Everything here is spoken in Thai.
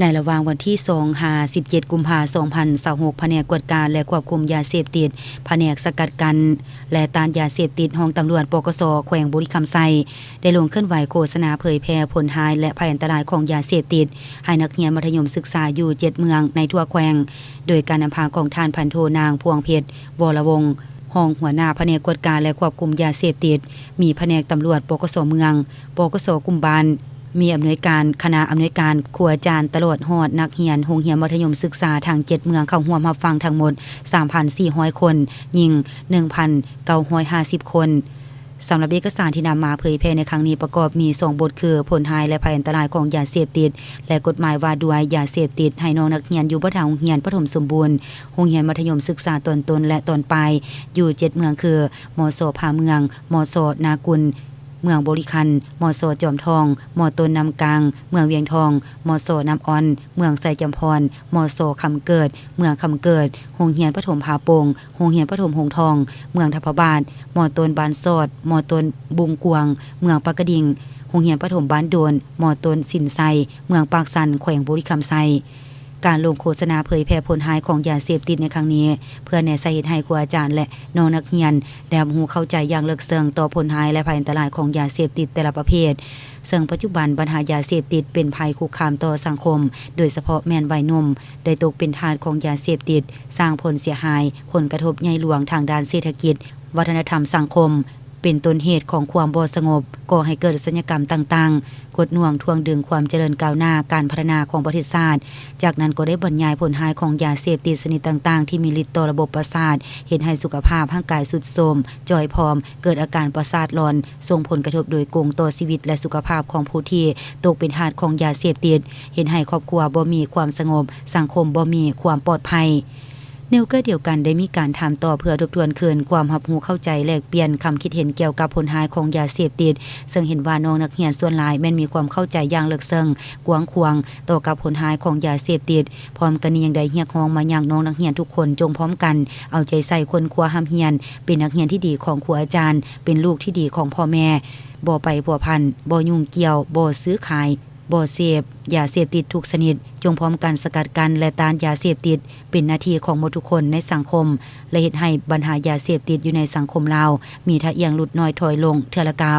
ในระหว่างวันที่2-17 กุมภาพันธ์ 2026แผนกกวดการและควบคุมยาเสพติดแผนกสกัดกั้นและต้านยาเสพติดห้องตำรวจปกส.แขวงบุรีคำไซได้ลงเคลื่อนไหวโฆษณาเผยแพร่ผลหายและภัยอันตรายของยาเสพติดให้นักเรียนมัธยมศึกษาอยู่7เมืองในทั่วแขวงโดยการนำพาของท่านพันโทนางพวงเพชรวรวงศ์ห้องหัวหน้าแผนกกวดการและควบคุมยาเสพติดมีแผนกตำรวจปกส.เมืองปกส.กุมบานมีอำนวยการคณะอำนวยการครูอาจารย์ตลอดฮอดนักเรียนโรงเรียนมัธยมศึกษาทาง7เมืองเข้าร่วมรับฟังทั้งหมด 3,400 คนยิง 1,950 คนสำหรับเอกสารที่นำมาเผยแพร่ในครั้งนี้ประกอบมี2บทคือผลหายและภัยอันตรายของยาเสพติดและกฎหมายว่าด้วยยาเสพติดให้น้องนักเรียนอยู่บ่ทางโรงเรียนประถมสมบูรณ์โรงเรียนมัธยมศึกษาตอนต้นและตอนปลายอยู่7เมืองคือมส.ผาเมืองมส.นากุลเมืองบริคันมส.จอมทองมต้นน้ำกลางเมืองเวียงทองมส.น้ำอ่อนเมืองไสจำพรมส.คำเกิดเมืองคำเกิดโรงเรียนประถมผาโป่งโรงเรียนประถมหงทองเมืองทัพบาทมต้นบ้านสอดมต้นบุงกวางเมืองปากกระดิ่งโรงเรียนประถมบ้านโดนมต้นสินไซเมืองปากสันแขวงบุรีคำไซการลงโฆษณาเผยแพร่ผลหายของยาเสพติดในครั้งนี้เพื่อแนะสาเหตุให้ครูอาจารย์และน้องนักเรียนได้รู้เข้าใจอย่างลึกซึ้งต่อผลหายและภัยอันตรายของยาเสพติดแต่ละประเภทซึ่งปัจจุบันปัญหายาเสพติดเป็นภัยคุกคามต่อสังคมโดยเฉพาะแม่นวัยหนุ่มได้ตกเป็นทาสของยาเสพติดสร้างผลเสียหายผลกระทบใหญ่หลวงทางด้านเศรษฐกิจวัฒนธรรมสังคมเป็นต้นเหตุของความบ่สงบก่อให้เกิดสัญญกรรมต่างๆกดหน่วงทวงดึงความเจริญก้าวหน้าการพัฒนาของประเทศชาติจากนั้นก็ได้บรรยายผลหายของยาเสพติดชนิดต่างๆที่มีฤทธิ์ต่อระบบประสาทเฮ็ดให้สุขภาพร่างกายทรุดโทรมจ่อยผอมเกิดอาการประสาทหลอนส่งผลกระทบโดยตรงต่อชีวิตและสุขภาพของผู้ที่ตกเป็นทาสของยาเสพติดเฮ็ดให้ครอบครัวบ่มีความสงบสังคมบ่มีความปลอดภัยแนวก็เดียวกันได้มีการถามต่อเพื่อทบทวนคืนความรับรู้เข้าใจแลกเปลี่ยนคำคิดเห็นเกี่ยวกับผลหายของยาเสพติดซึ่งเห็นว่าน้องนักเรียนส่วนหลายแม้นมีความเข้าใจอย่างลึกซึ้งกว้างขวางต่อกับผลหายของยาเสพติดพร้อมกันนี้ยังได้เรียกร้องมายังน้องนักเรียนทุกคนจงพร้อมกันเอาใจใส่คนครัวห้ามเรียนเป็นนักเรียนที่ดีของครูอาจารย์เป็นลูกที่ดีของพ่อแม่บ่ไปพัวพันบ่ยุ่งเกี่ยวบ่ซื้อขายบ่เสพยาเสพติดทุกชนิดจงพร้อมกันสกัดกั้นและต้านยาเสพติดเป็นหน้าที่ของหมดทุกคนในสังคมและเฮ็ดให้ปัญหายาเสพติดอยู่ในสังคมลาวมีทะเอียงลดน้อยถอยลงเทื่อละเก่า